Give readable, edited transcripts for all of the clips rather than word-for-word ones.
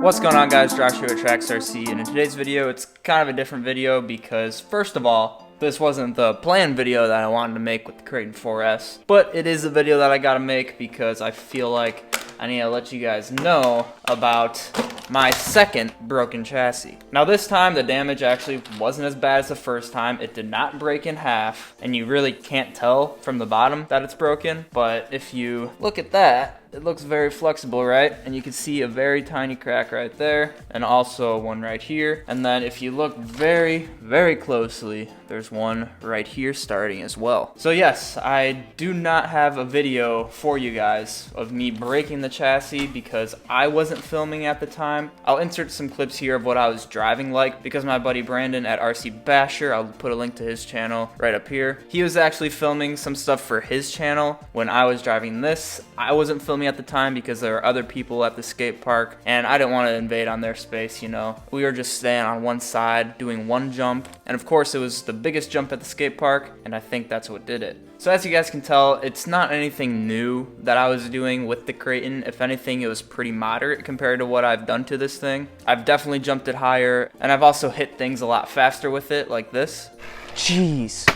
What's going on, guys? Josh here at Trax RC, and in today's video it's kind of a different video because first of all, this wasn't the planned video that I wanted to make with the Kraton 4S, but it is a video that I gotta make because I feel like I need to let you guys know about my second broken chassis. Now this time the damage actually wasn't as bad as the first time. It did not break in half, and you really can't tell from the bottom that it's broken, but if you look at that, it looks very flexible, right? And you can see a very tiny crack right there, and also one right here. And then if you look very, very closely, there's one right here starting as well. So yes, I do not have a video for you guys of me breaking the chassis because I wasn't filming at the time. I'll insert some clips here of what I was driving like because my buddy Brandon at RC Basher, I'll put a link to his channel right up here. He was actually filming some stuff for his channel when I was driving this. I wasn't filming at the time because there were other people at the skate park and I didn't want to invade on their space, you know. We were just staying on one side doing one jump, and of course it was the biggest jump at the skate park, and I think that's what did it. So as you guys can tell, it's not anything new that I was doing with the Kraton. If anything, it was pretty moderate compared to what I've done to this thing. I've definitely jumped it higher, and I've also hit things a lot faster with it, like this. Jeez.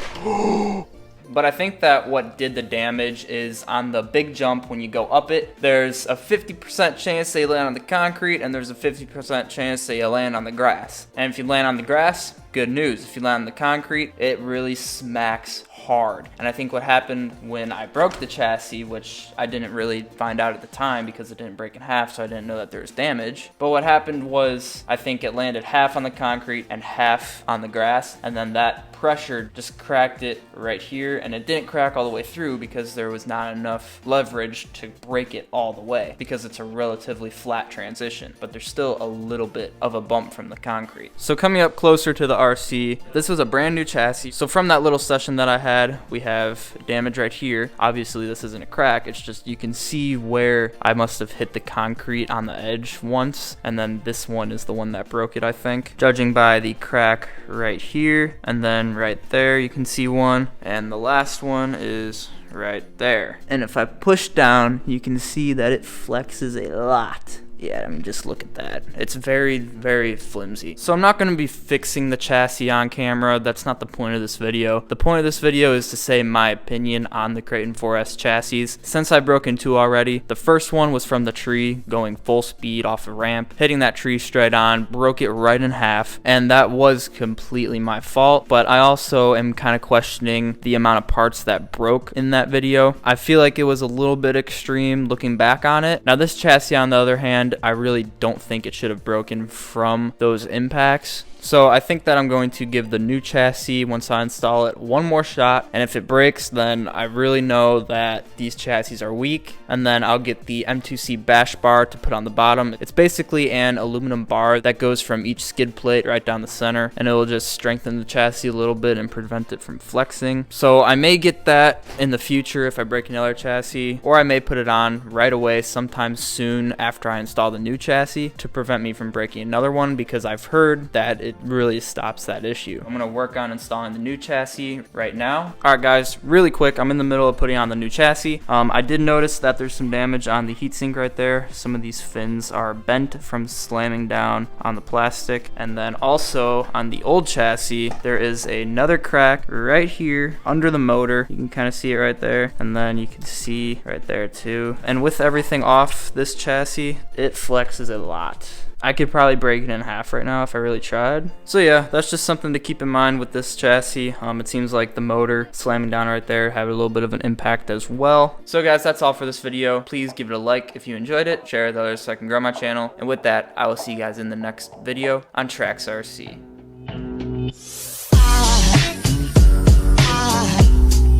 But I think that what did the damage is on the big jump when you go up it, there's a 50% chance that you land on the concrete, and there's a 50% chance that you land on the grass. And if you land on the grass, good news. If you land on the concrete, it really smacks hard. And I think what happened when I broke the chassis, which I didn't really find out at the time because it didn't break in half, so I didn't know that there was damage. But what happened was I think it landed half on the concrete and half on the grass, and then that pressure just cracked it right here, and it didn't crack all the way through because there was not enough leverage to break it all the way because it's a relatively flat transition, but there's still a little bit of a bump from the concrete. So coming up closer to the RC, this was a brand new chassis. So from that little session that I had, we have damage right here. Obviously this isn't a crack, it's just you can see where I must have hit the concrete on the edge once, and then this one is the one that broke it, I think, judging by the crack right here, and then right there you can see one, and the last one is right there. And if I push down, you can see that it flexes a lot. Yeah, I mean, just look at that. It's very, very flimsy. So I'm not going to be fixing the chassis on camera. That's not the point of this video. The point of this video is to say my opinion on the Kraton 4S chassis. Since I broke in two already, the first one was from the tree, going full speed off a ramp, hitting that tree straight on, broke it right in half, and that was completely my fault. But I also am kind of questioning the amount of parts that broke in that video. I feel like it was a little bit extreme looking back on it. Now this chassis, on the other hand, I really don't think it should have broken from those impacts. So I think that I'm going to give the new chassis, once I install it, one more shot, and if it breaks, then I really know that these chassis are weak, and then I'll get the M2C bash bar to put on the bottom. It's basically an aluminum bar that goes from each skid plate right down the center, and it will just strengthen the chassis a little bit and prevent it from flexing. So I may get that in the future if I break another chassis, or I may put it on right away sometime soon after I install the new chassis to prevent me from breaking another one, because I've heard that it really stops that issue. I'm gonna work on installing the new chassis right now. Alright guys, really quick, I'm in the middle of putting on the new chassis. I did notice that there's some damage on the heatsink right there. Some of these fins are bent from slamming down on the plastic, and then also on the old chassis there is another crack right here under the motor. You can kind of see it right there, and then you can see right there too. And with everything off this chassis, it flexes a lot. I could probably break it in half right now if I really tried. So yeah, that's just something to keep in mind with this chassis. It seems like the motor slamming down right there had a little bit of an impact as well. So guys, that's all for this video. Please give it a like if you enjoyed it. Share it with others so I can grow my channel. And with that, I will see you guys in the next video on Trax RC.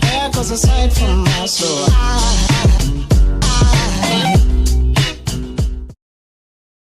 There goes a sight from my soul.